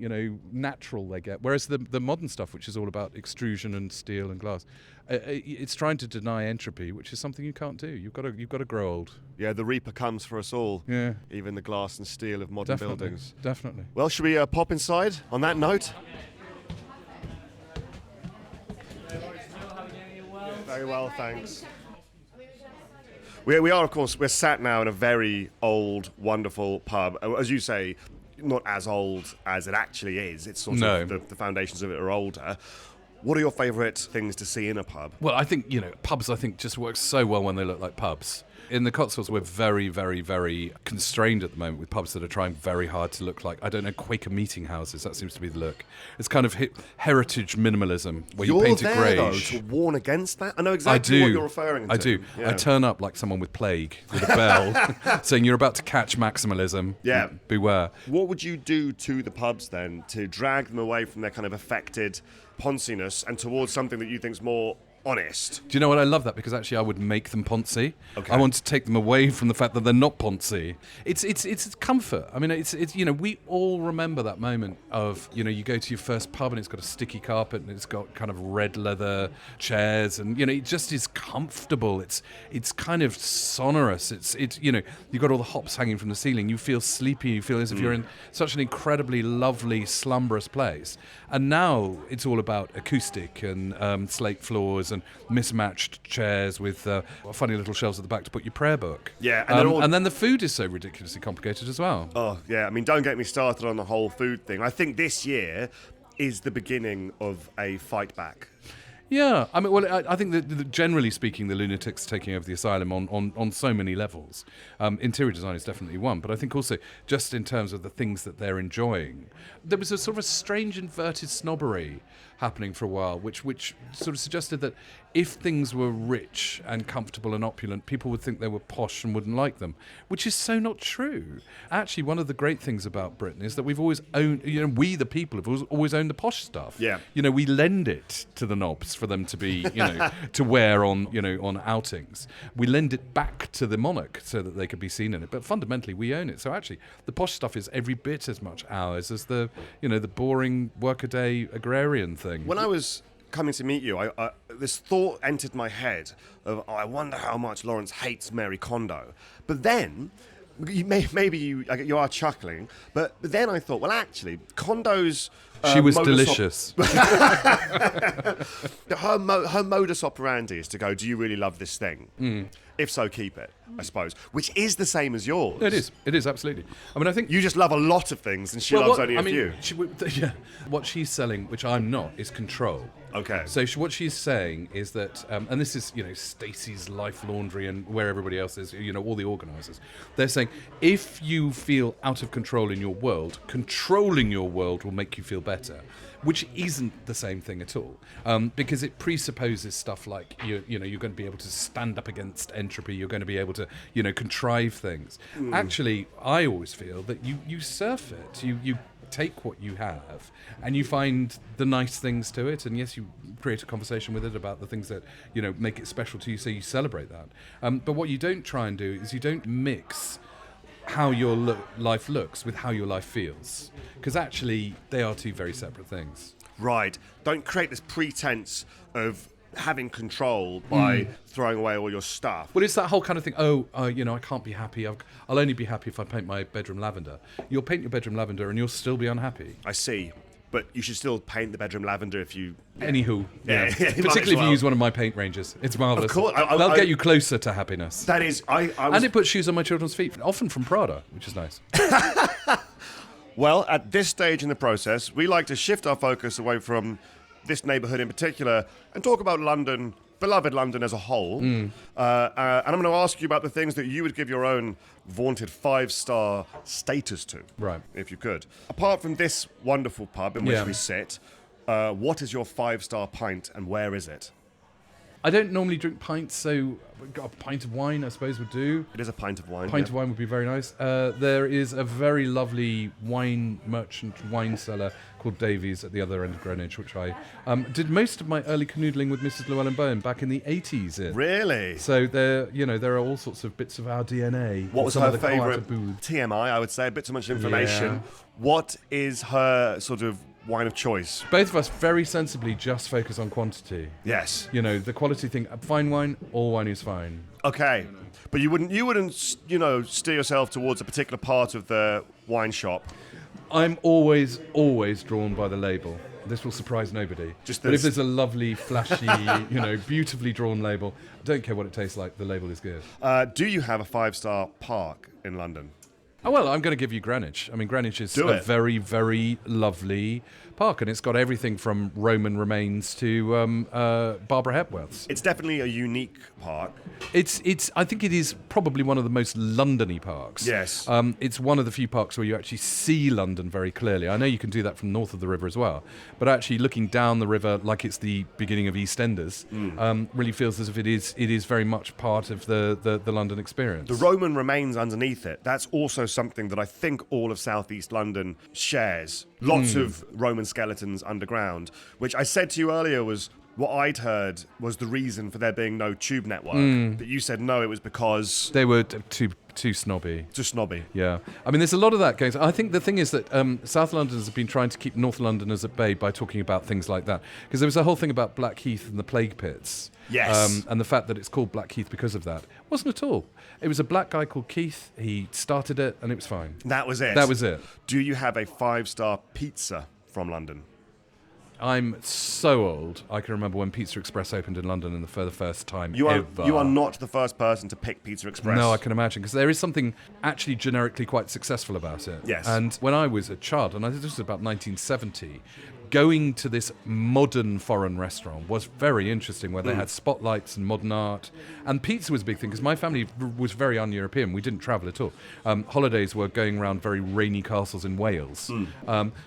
natural they get. Whereas the modern stuff, which is all about extrusion and steel and glass, it's trying to deny entropy, which is something you can't do. You've got to grow old. Yeah, the reaper comes for us all. Yeah, Even the glass and steel of modern buildings. Definitely. Well, should we pop inside on that note? Very well, thanks. We are, of course, we're sat now in a very old, wonderful pub. As you say, not as old as it actually is. It's sort No. of the foundations of it are older. What are your favourite things to see in a pub? Well, I think, pubs, just work so well when they look like pubs. In the Cotswolds, we're very, very, very constrained at the moment with pubs that are trying very hard to look like, Quaker meeting houses. That seems to be the look. It's kind of heritage minimalism, where you You're paint it there, though, greige. to warn against that? I know exactly what you're referring to. I do. Yeah. I turn up like someone with plague with a bell saying you're about to catch maximalism. Yeah. Beware. What would you do to the pubs then to drag them away from their kind of affected ponciness and towards something that you think's more honest? Do you know what? I love that, because actually I would make them poncy. Okay. I want to take them away from the fact that they're not poncy. It's comfort. I mean, it's we all remember that moment of, you go to your first pub and it's got a sticky carpet and it's got kind of red leather chairs and, it just is comfortable. It's kind of sonorous. You've got all the hops hanging from the ceiling. You feel sleepy. You feel as if you're in such an incredibly lovely, slumberous place. And now it's all about acoustic and slate floors tables and mismatched chairs with funny little shelves at the back to put your prayer book. Yeah, and then the food is so ridiculously complicated as well. Oh, yeah. I mean, don't get me started on the whole food thing. I think this year is the beginning of a fight back. Yeah, I mean, well, I think that generally speaking, the lunatics taking over the asylum on so many levels. Interior design is definitely one, but I think also just in terms of the things that they're enjoying, there was a sort of a strange inverted snobbery happening for a while, which sort of suggested that if things were rich and comfortable and opulent, people would think they were posh and wouldn't like them, which is so not true. Actually, one of the great things about Britain is that we've always owned, we the people have always owned the posh stuff. Yeah. We lend it to the knobs for them to be, to wear on, on outings. We lend it back to the monarch so that they could be seen in it. But fundamentally, we own it. So actually, the posh stuff is every bit as much ours as the boring workaday agrarian thing. When I was coming to meet you, I this thought entered my head of, I wonder how much Laurence hates Mary Kondo. But then, maybe you are chuckling, but then I thought, well, actually, Kondo's... she was delicious. Her modus operandi is to go, do you really love this thing? If so, keep it, I suppose. Which is the same as yours. It is, absolutely. I mean, I think... You just love a lot of things and she loves only a few. What she's selling, which I'm not, is control. Okay. So what she's saying is that, and this is, Stacey's Life Laundry and where everybody else is, all the organisers. They're saying, if you feel out of control in your world, controlling your world will make you feel better, which isn't the same thing at all, because it presupposes stuff like, you're going to be able to stand up against entropy, you're going to be able to, contrive things. Actually, I always feel that you surf it, you take what you have and you find the nice things to it, and yes, you create a conversation with it about the things that make it special to you, so you celebrate that, but what you don't try and do is you don't mix how your life looks with how your life feels, because actually they are two very separate things. Right. Don't create this pretense of having control by throwing away all your stuff. Well, it's that whole kind of thing, I can't be happy. I'll only be happy if I paint my bedroom lavender. You'll paint your bedroom lavender and you'll still be unhappy. I see. But you should still paint the bedroom lavender if you... Anywho. Yeah. Particularly if you use one of my paint ranges. It's marvellous. Of course. They'll get you closer to happiness. That is... And it puts shoes on my children's feet, often from Prada, which is nice. Well, at this stage in the process, we like to shift our focus away from this neighbourhood in particular and talk about London, beloved London as a whole. And I'm going to ask you about the things that you would give your own vaunted 5-star status to. Right. If you could. Apart from this wonderful pub in which we sit, what is your 5-star pint and where is it? I don't normally drink pints, so a pint of wine, I suppose, would do. It is a pint of wine. A pint of wine would be very nice. There is a very lovely wine merchant, wine cellar called Davies at the other end of Greenwich, which I did most of my early canoodling with Mrs. Llewelyn-Bowen back in the 80s in. Really? So there are all sorts of bits of our DNA. What was her favourite TMI, I would say? A bit too much information. Yeah. What is her sort of wine of choice? Both of us very sensibly just focus on quantity. Yes. The quality thing. Fine wine, all wine is fine. Okay. But you wouldn't steer yourself towards a particular part of the wine shop. I'm always drawn by the label. This will surprise nobody. But if there's a lovely, flashy, beautifully drawn label, I don't care what it tastes like, the label is good. Do you have a 5-star park in London? Oh, well, I'm going to give you Greenwich. I mean, Greenwich is a very, very lovely park, and it's got everything from Roman remains to Barbara Hepworth's. It's definitely a unique park. I think it is probably one of the most London-y parks. Yes. It's one of the few parks where you actually see London very clearly. I know you can do that from north of the river as well, but actually looking down the river like it's the beginning of EastEnders really feels as if it is very much part of the London experience. The Roman remains underneath it, that's also something that I think all of southeast London shares. Lots of Roman skeletons underground, which I said to you earlier was what I'd heard was the reason for there being no tube network. But you said no, it was because... They were too snobby. Too snobby. Yeah. I mean, there's a lot of that going on. I think the thing is that South Londoners have been trying to keep North Londoners at bay by talking about things like that. Because there was a whole thing about Blackheath and the plague pits. Yes. And the fact that it's called Blackheath because of that. It wasn't at all. It was a black guy called Keith. He started it and it was fine. That was it? That was it. Do you have a 5-star pizza from London? I'm so old. I can remember when Pizza Express opened in London for the first time ever. You are not the first person to pick Pizza Express. No, I can imagine, because there is something actually generically quite successful about it. Yes. And when I was a child, and this was about 1970, going to this modern foreign restaurant was very interesting, where they had spotlights and modern art. And pizza was a big thing, because my family was very un-European. We didn't travel at all. Holidays were going around very rainy castles in Wales.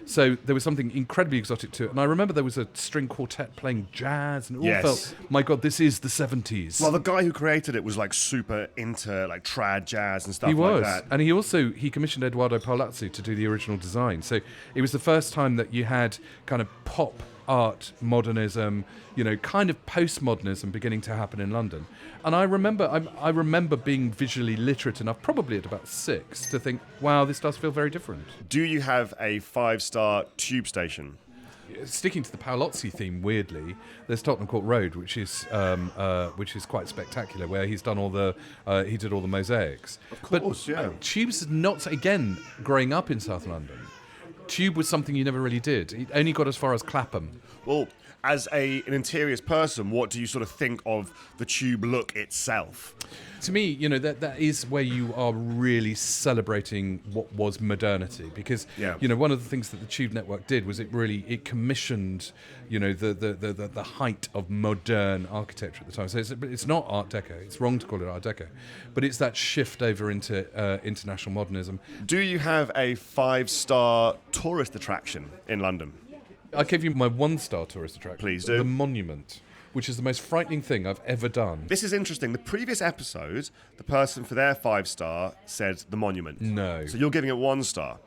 So there was something incredibly exotic to it. And I remember there was a string quartet playing jazz, and it all felt, my God, this is the 70s. Well, the guy who created it was like super into like trad jazz and stuff He was, like that. and he commissioned Edoardo Paolazzi to do the original design. So it was the first time that you had kind of pop art modernism, kind of postmodernism beginning to happen in London. And I remember being visually literate enough, probably at about 6, to think, wow, this does feel very different. Do you have a 5-star tube station? Sticking to the Paolazzi theme, weirdly, there's Tottenham Court Road, which is quite spectacular, where he did all the mosaics. Of course, but tubes is not, again, growing up in South London, tube was something you never really did. It only got as far as Clapham. Well, as an interiors person, what do you sort of think of the tube look itself? To me, that is where you are really celebrating what was modernity, because one of the things that the Tube Network did was it commissioned the height of modern architecture at the time. So it's not Art Deco. It's wrong to call it Art Deco, but it's that shift over into international modernism. Do you have a 5-star tourist attraction in London? I'll give you my 1-star tourist attraction. Please do. The Monument, which is the most frightening thing I've ever done. This is interesting. The previous episode, the person for their 5-star said the Monument. No. So you're giving it 1 star.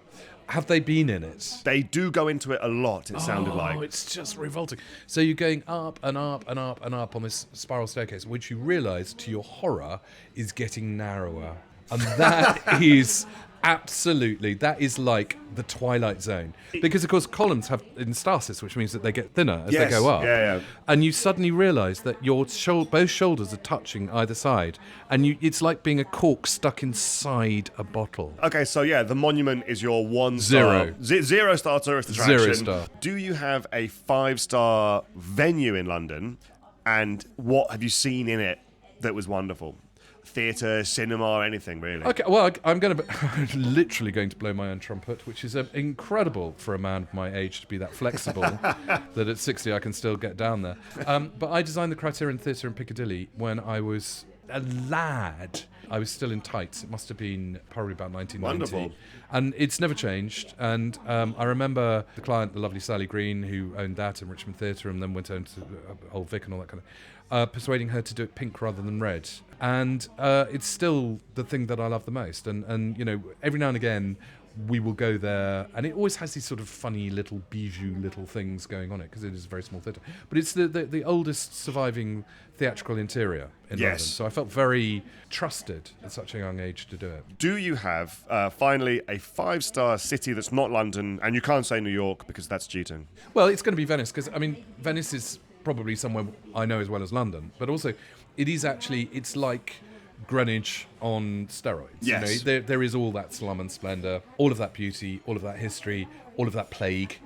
Have they been in it? They do go into it a lot, it sounded like. Oh, it's just revolting. So you're going up and up and up and up on this spiral staircase, which you realise, to your horror, is getting narrower. And that is... Absolutely, that is like the Twilight Zone. Because, of course, columns have stasis, which means that they get thinner as they go up. Yeah. And you suddenly realise that your both shoulders are touching either side, and it's like being a cork stuck inside a bottle. Okay, so the Monument is your 1 star. 0 star tourist attraction. 0 star. Do you have a 5-star venue in London, and what have you seen in it that was wonderful? Theatre, cinema, anything really. Okay, well, I'm literally going to blow my own trumpet, which is incredible for a man of my age to be that flexible, that at 60 I can still get down there. But I designed the Criterion Theatre in Piccadilly when I was a lad. I was still in tights. It must have been probably about 1990. Wonderful. And it's never changed. And I remember the client, the lovely Sally Green, who owned that in Richmond Theatre and then went on to Old Vic and all that kind of, persuading her to do it pink rather than red. And it's still the thing that I love the most. And every now and again, we will go there, and it always has these sort of funny little bijou little things going on it, because it is a very small theatre. But it's the oldest surviving theatrical interior in London. So I felt very trusted at such a young age to do it. Do you have, finally, a 5-star city that's not London, and you can't say New York because that's cheating? Well, it's going to be Venice, because, Venice is probably somewhere I know as well as London, but also it's like Greenwich on steroids. Yes. There is all that slum and splendour, all of that beauty, all of that history, all of that plague,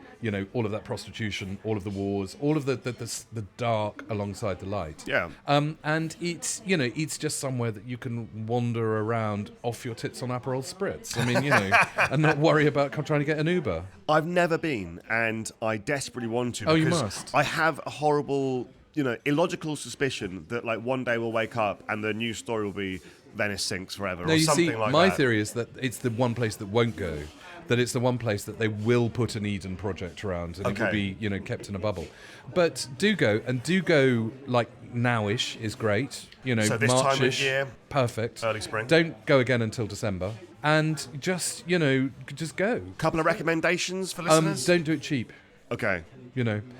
all of that prostitution, all of the wars, all of the dark alongside the light. Yeah. And it's just somewhere that you can wander around off your tits on Aperol Spritz. And not worry about trying to get an Uber. I've never been, and I desperately want to. Oh, you must. I have a horrible, illogical suspicion that one day we'll wake up and the news story will be Venice sinks forever or something like that. My theory is that it's the one place that won't go. That it's the one place that they will put an Eden project around, and it will be, kept in a bubble. But do go nowish is great. So this March-ish, time of year, perfect. early spring. Don't go again until December, and just go. Couple of recommendations for listeners. Don't do it cheap. Okay.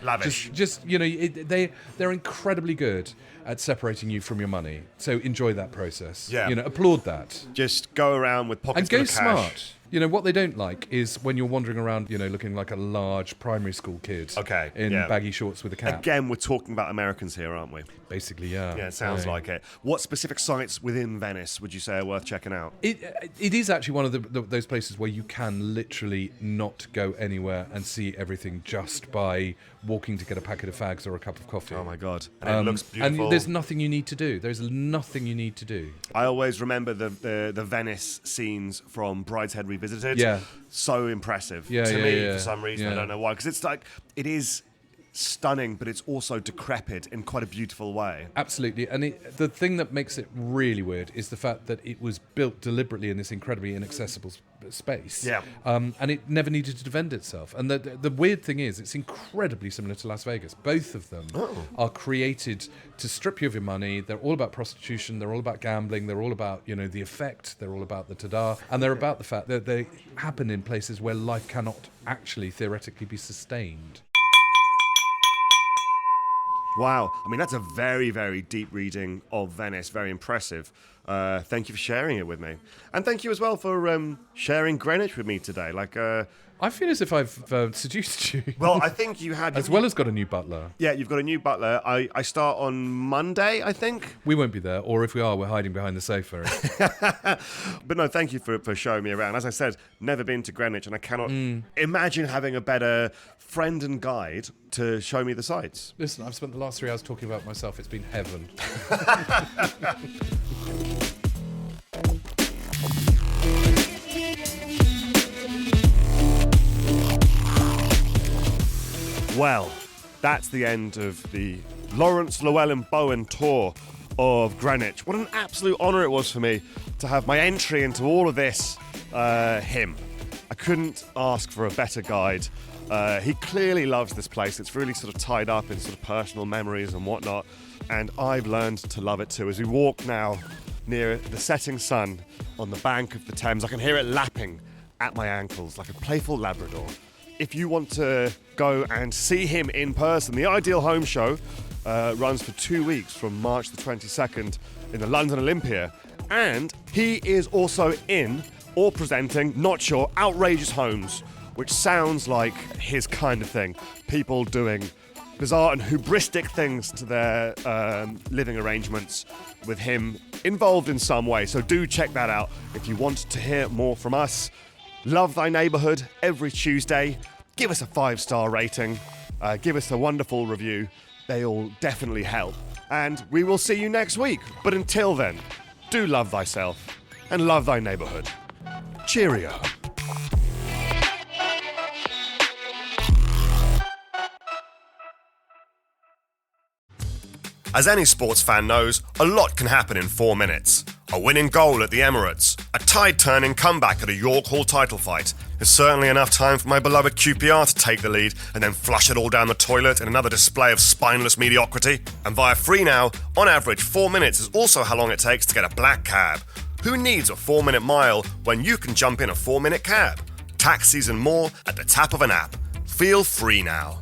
Lavish. They're incredibly good at separating you from your money. So enjoy that process. Yeah. Applaud that. Just go around with pockets And go full of cash. smart. What they don't like is when you're wandering around, looking like a large primary school kid. Okay, In yeah. baggy shorts with a cap. Again, we're talking about Americans here, aren't we? Basically, yeah. Yeah, it sounds like it. What specific sites within Venice would you say are worth checking out? It is actually one of those places where you can literally not go anywhere and see everything just by walking to get a packet of fags or a cup of coffee. Oh my God. And it looks beautiful. And there's nothing you need to do. There's nothing you need to do. I always remember the Venice scenes from Brideshead Revisited. Yeah. So impressive to me for some reason. I don't know why. Because it's like, it is stunning, but it's also decrepit in quite a beautiful way. Absolutely. And the thing that makes it really weird is the fact that it was built deliberately in this incredibly inaccessible space. Yeah. And it never needed to defend itself. And the weird thing is, it's incredibly similar to Las Vegas. Both of them are created to strip you of your money. They're all about prostitution. They're all about gambling. They're all about, the effect. They're all about the ta-da. And they're about the fact that they happen in places where life cannot actually theoretically be sustained. Wow. I mean, that's a very, very deep reading of Venice. Very impressive. Thank you for sharing it with me. And thank you as well for sharing Greenwich with me today. I feel as if I've seduced you. Well, I think you had... As well as got a new butler. Yeah, you've got a new butler. I start on Monday, I think. We won't be there, or if we are, we're hiding behind the sofa. But no, thank you for showing me around. As I said, never been to Greenwich, and I cannot imagine having a better friend and guide to show me the sights. Listen, I've spent the last 3 hours talking about myself. It's been heaven. Well, that's the end of the Laurence Llewelyn-Bowen tour of Greenwich. What an absolute honour it was for me to have my entry into all of this, him. I couldn't ask for a better guide. He clearly loves this place. It's really sort of tied up in sort of personal memories and whatnot, and I've learned to love it too. As we walk now near the setting sun on the bank of the Thames, I can hear it lapping at my ankles like a playful Labrador. If you want to go and see him in person, the Ideal Home Show runs for 2 weeks from March the 22nd in the London Olympia. And he is also in or presenting, not sure, Outrageous Homes, which sounds like his kind of thing. People doing bizarre and hubristic things to their living arrangements with him involved in some way. So do check that out if you want to hear more from us. Love Thy Neighbourhood every Tuesday. Give us a 5-star rating. Give us a wonderful review. They all definitely help. And we will see you next week. But until then, do love thyself and love thy neighbourhood. Cheerio. As any sports fan knows, a lot can happen in 4 minutes. A winning goal at the Emirates, a tide-turning comeback at a York Hall title fight. There's certainly enough time for my beloved QPR to take the lead and then flush it all down the toilet in another display of spineless mediocrity. And via Free Now, on average 4 minutes is also how long it takes to get a black cab. Who needs a 4-minute mile when you can jump in a 4-minute cab? Taxis and more at the tap of an app. Feel free now.